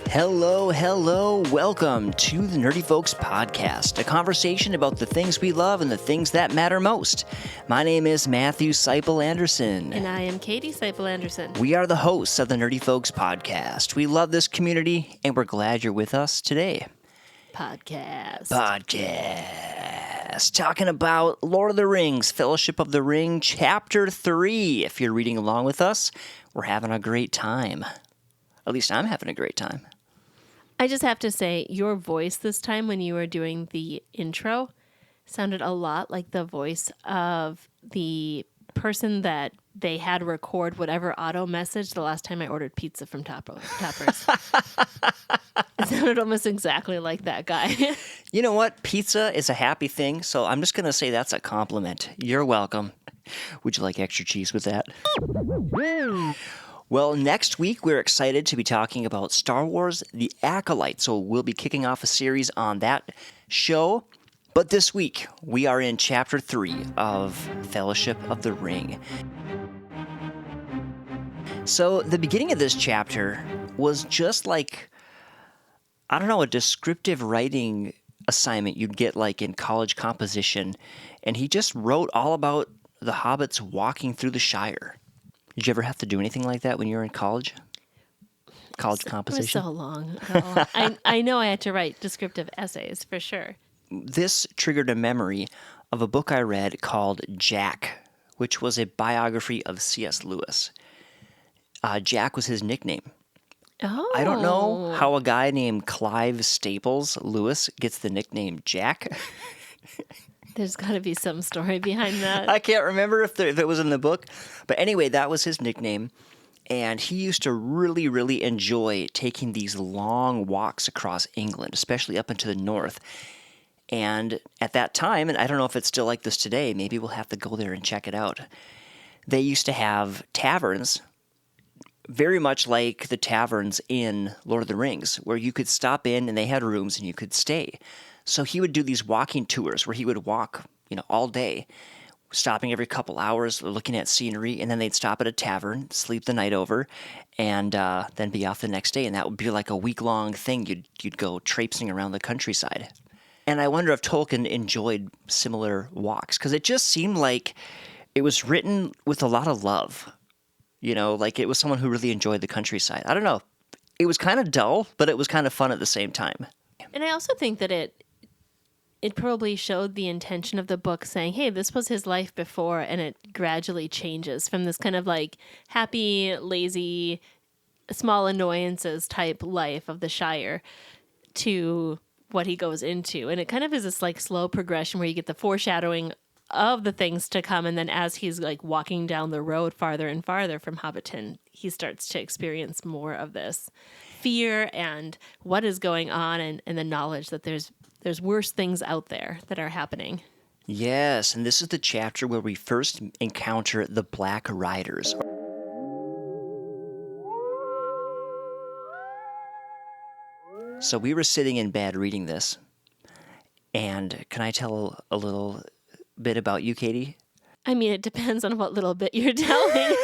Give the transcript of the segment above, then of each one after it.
Hello, welcome to the Nerdy Folks Podcast, a conversation about the things we love and the things that matter most. My name is Matthew Seipel Anderson. And I am Katie Seipel Anderson. We are the hosts of the Nerdy Folks Podcast. We love this community, and we're glad you're with us today. Podcast. Talking about Lord of the Rings, Fellowship of the Ring, Chapter 3. If you're reading along with us, we're having a great time. At least I'm having a great time. I just have to say, your voice this time when you were doing the intro sounded a lot like the voice of the person that they had record whatever auto message the last time I ordered pizza from Toppers. It sounded almost exactly like that guy. You know what? Pizza is a happy thing, so I'm just going to say that's a compliment. You're welcome. Would you like extra cheese with that? Well, next week we're excited to be talking about Star Wars The Acolyte, so we'll be kicking off a series on that show. But this week we are in Chapter 3 of Fellowship of the Ring. So the beginning of this chapter was just like, I don't know, a descriptive writing assignment you'd get like in college composition, and he just wrote all about the hobbits walking through the Shire. Did you ever have to do anything like that when you were in college? College composition? It was so long. I know I had to write descriptive essays for sure. This triggered a memory of a book I read called Jack, which was a biography of C.S. Lewis. Jack was his nickname. Oh. I don't know how a guy named Clive Staples Lewis gets the nickname Jack. There's got to be some story behind that. I can't remember if it was in the book. But anyway, that was his nickname. And he used to really, really enjoy taking these long walks across England, especially up into the north. And at that time, and I don't know if it's still like this today, maybe we'll have to go there and check it out. They used to have taverns, very much like the taverns in Lord of the Rings, where you could stop in and they had rooms and you could stay. So he would do these walking tours where he would walk, all day, stopping every couple hours, looking at scenery, and then they'd stop at a tavern, sleep the night over, and then be off the next day. And that would be like a week-long thing. You'd go traipsing around the countryside. And I wonder if Tolkien enjoyed similar walks, because it just seemed like it was written with a lot of love. Like it was someone who really enjoyed the countryside. I don't know. It was kind of dull, but it was kind of fun at the same time. And I also think that it probably showed the intention of the book saying, hey, this was his life before, and it gradually changes from this kind of like happy, lazy, small annoyances type life of the Shire to what he goes into. And it kind of is this like slow progression where you get the foreshadowing of the things to come, and then as he's like walking down the road farther and farther from Hobbiton, he starts to experience more of this fear and what is going on, and the knowledge that there's worse things out there that are happening. Yes, and this is the chapter where we first encounter the Black Riders. So we were sitting in bed reading this, and can I tell a little bit about you, Katie? I mean, it depends on what little bit you're telling.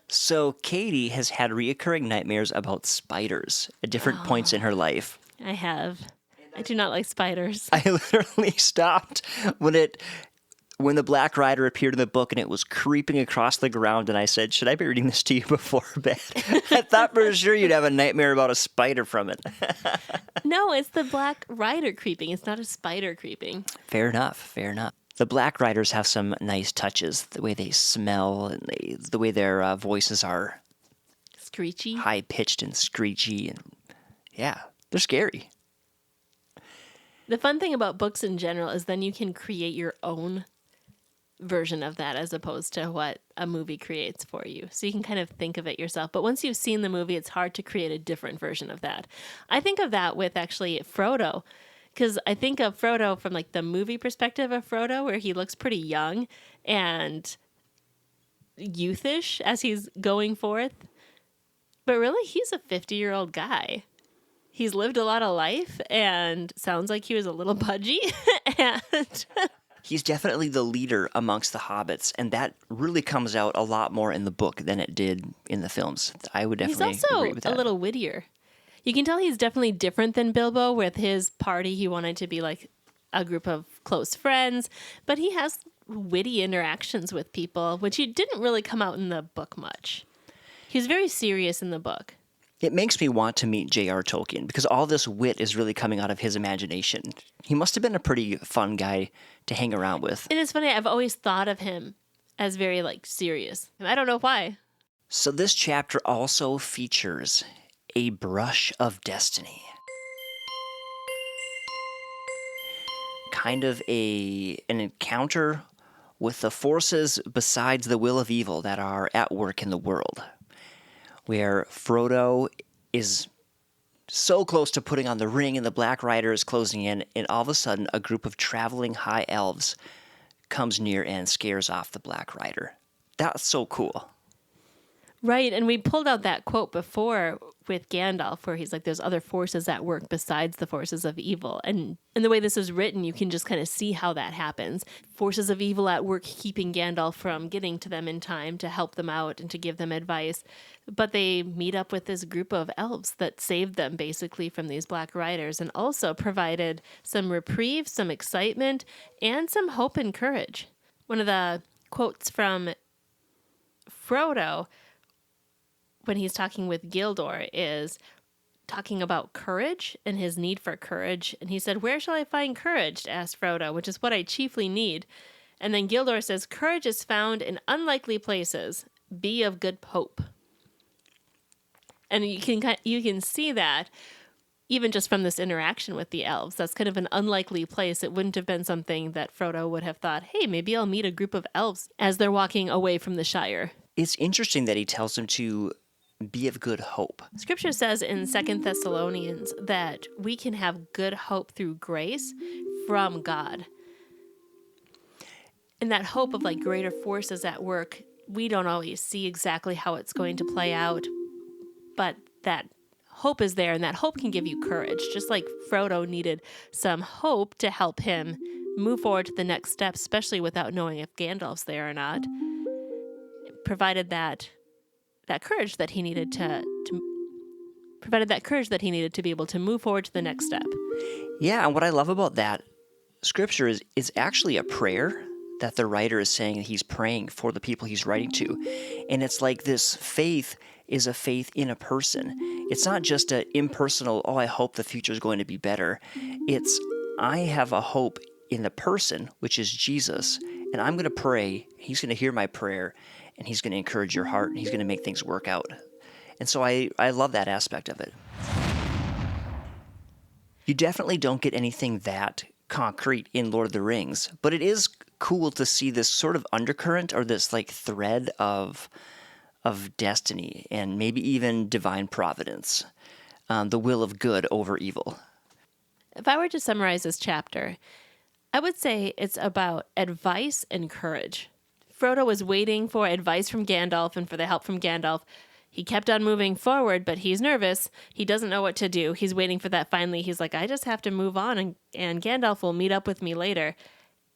So Katie has had reoccurring nightmares about spiders at different points in her life. I have. I do not like spiders. I literally stopped when the Black Rider appeared in the book and it was creeping across the ground, and I said, should I be reading this to you before bed? I thought for sure you'd have a nightmare about a spider from it. No, it's the Black Rider creeping. It's not a spider creeping. Fair enough. The Black Riders have some nice touches, the way they smell and the way their voices are screechy, high-pitched and screechy, and yeah, they're scary. The fun thing about books in general is then you can create your own version of that as opposed to what a movie creates for you. So you can kind of think of it yourself. But once you've seen the movie, it's hard to create a different version of that. I think of that with actually Frodo, because I think of Frodo from like the movie perspective of Frodo, where he looks pretty young and youthish as he's going forth. But really, he's a 50-year-old guy. He's lived a lot of life and sounds like he was a little pudgy. And He's definitely the leader amongst the hobbits, and that really comes out a lot more in the book than it did in the films. I would definitely He's also agree with that. a little wittier. You can tell he's definitely different than Bilbo. With his party, he wanted to be like a group of close friends, but he has witty interactions with people, which he didn't really come out in the book much. He's very serious in the book. It makes me want to meet J.R. Tolkien because all this wit is really coming out of his imagination. He must have been a pretty fun guy to hang around with. And it's funny, I've always thought of him as very serious. I don't know why. So this chapter also features a brush of destiny. Kind of an encounter with the forces besides the will of evil that are at work in the world, where Frodo is so close to putting on the ring and the Black Rider is closing in, and all of a sudden a group of traveling high elves comes near and scares off the Black Rider. That's so cool. Right, and we pulled out that quote before with Gandalf where he's like, there's other forces at work besides the forces of evil. And the way this is written, you can just kind of see how that happens. Forces of evil at work keeping Gandalf from getting to them in time to help them out and to give them advice. But they meet up with this group of elves that saved them basically from these Black Riders and also provided some reprieve, some excitement, and some hope and courage. One of the quotes from Frodo when he's talking with Gildor is talking about courage and his need for courage. And he said, "Where shall I find courage?" asked Frodo, "which is what I chiefly need." And then Gildor says, "Courage is found in unlikely places. Be of good hope." And you can see that even just from this interaction with the elves. That's kind of an unlikely place. It wouldn't have been something that Frodo would have thought, hey, maybe I'll meet a group of elves as they're walking away from the Shire. It's interesting that he tells them to be of good hope. Scripture says in 2 Thessalonians that we can have good hope through grace from God. And that hope of greater forces at work, we don't always see exactly how it's going to play out, but that hope is there, and that hope can give you courage. Just like Frodo needed some hope to help him move forward to the next step, especially without knowing if Gandalf's there or not. It provided that courage that he needed to be able to move forward to the next step. Yeah, and what I love about that scripture is actually a prayer that the writer is saying he's praying for the people he's writing to. And it's like this faith is a faith in a person. It's not just an impersonal, I hope the future is going to be better. It's, I have a hope in the person, which is Jesus, and I'm going to pray, he's going to hear my prayer, and he's going to encourage your heart, and he's going to make things work out. And so I love that aspect of it. You definitely don't get anything that concrete in Lord of the Rings, but it is cool to see this sort of undercurrent or this thread of destiny and maybe even divine providence, the will of good over evil. If I were to summarize this chapter, I would say it's about advice and courage. Frodo was waiting for advice from Gandalf and for the help from Gandalf. He kept on moving forward, but he's nervous. He doesn't know what to do. He's waiting for that finally. He's like, I just have to move on, and Gandalf will meet up with me later.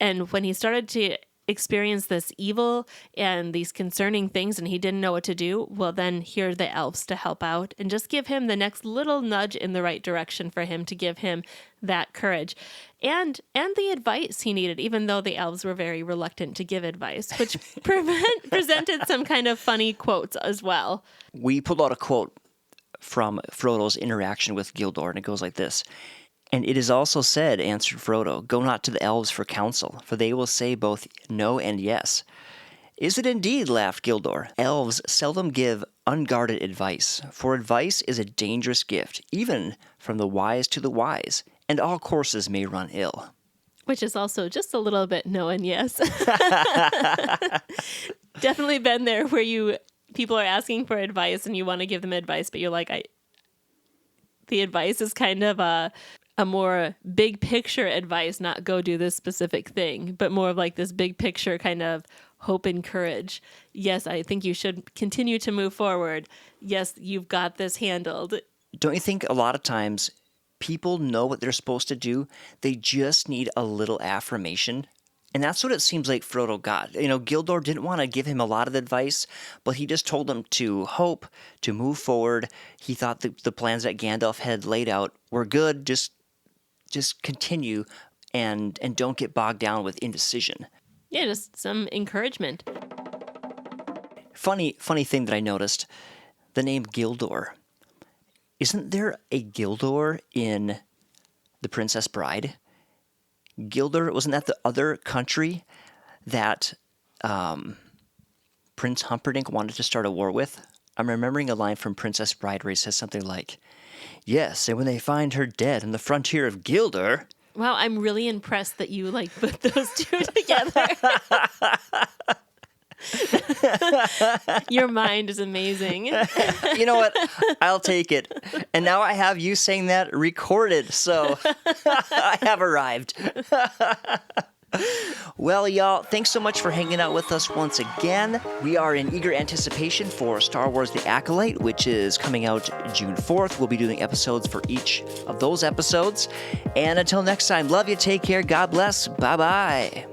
And when he started to experience this evil and these concerning things and he didn't know what to do, well, then here are the elves to help out and just give him the next little nudge in the right direction for him to give him that courage and the advice he needed, even though the elves were very reluctant to give advice, which presented some kind of funny quotes as well. We pulled out a quote from Frodo's interaction with Gildor, and it goes like this. "And it is also said," answered Frodo, "go not to the elves for counsel, for they will say both no and yes." "Is it indeed?" laughed Gildor. "Elves seldom give unguarded advice, for advice is a dangerous gift, even from the wise to the wise, and all courses may run ill." Which is also just a little bit no and yes. Definitely been there where people are asking for advice and you want to give them advice, but you're like, the advice is kind of a more big picture advice, not go do this specific thing, but more of this big picture kind of hope and courage. Yes, I think you should continue to move forward. Yes, you've got this handled. Don't you think a lot of times people know what they're supposed to do? They just need a little affirmation And that's what it seems like Frodo got. Gildor didn't want to give him a lot of advice, but he just told him to hope, to move forward. He thought the plans that Gandalf had laid out were good. Just continue and don't get bogged down with indecision. Yeah, just some encouragement. Funny thing that I noticed, the name Gildor. Isn't there a Gildor in The Princess Bride? Gildor, wasn't that the other country that Prince Humperdinck wanted to start a war with? I'm remembering a line from Princess Bride where he says something like, "Yes, and when they find her dead on the frontier of Gildor..." Wow, I'm really impressed that you put those two together. Your mind is amazing. You know what? I'll take it. And now I have you saying that recorded, so I have arrived. Well, y'all, thanks so much for hanging out with us once again. We are in eager anticipation for Star Wars The Acolyte, which is coming out June 4th. We'll be doing episodes for each of those episodes. And until next time, love you, take care, God bless, bye-bye.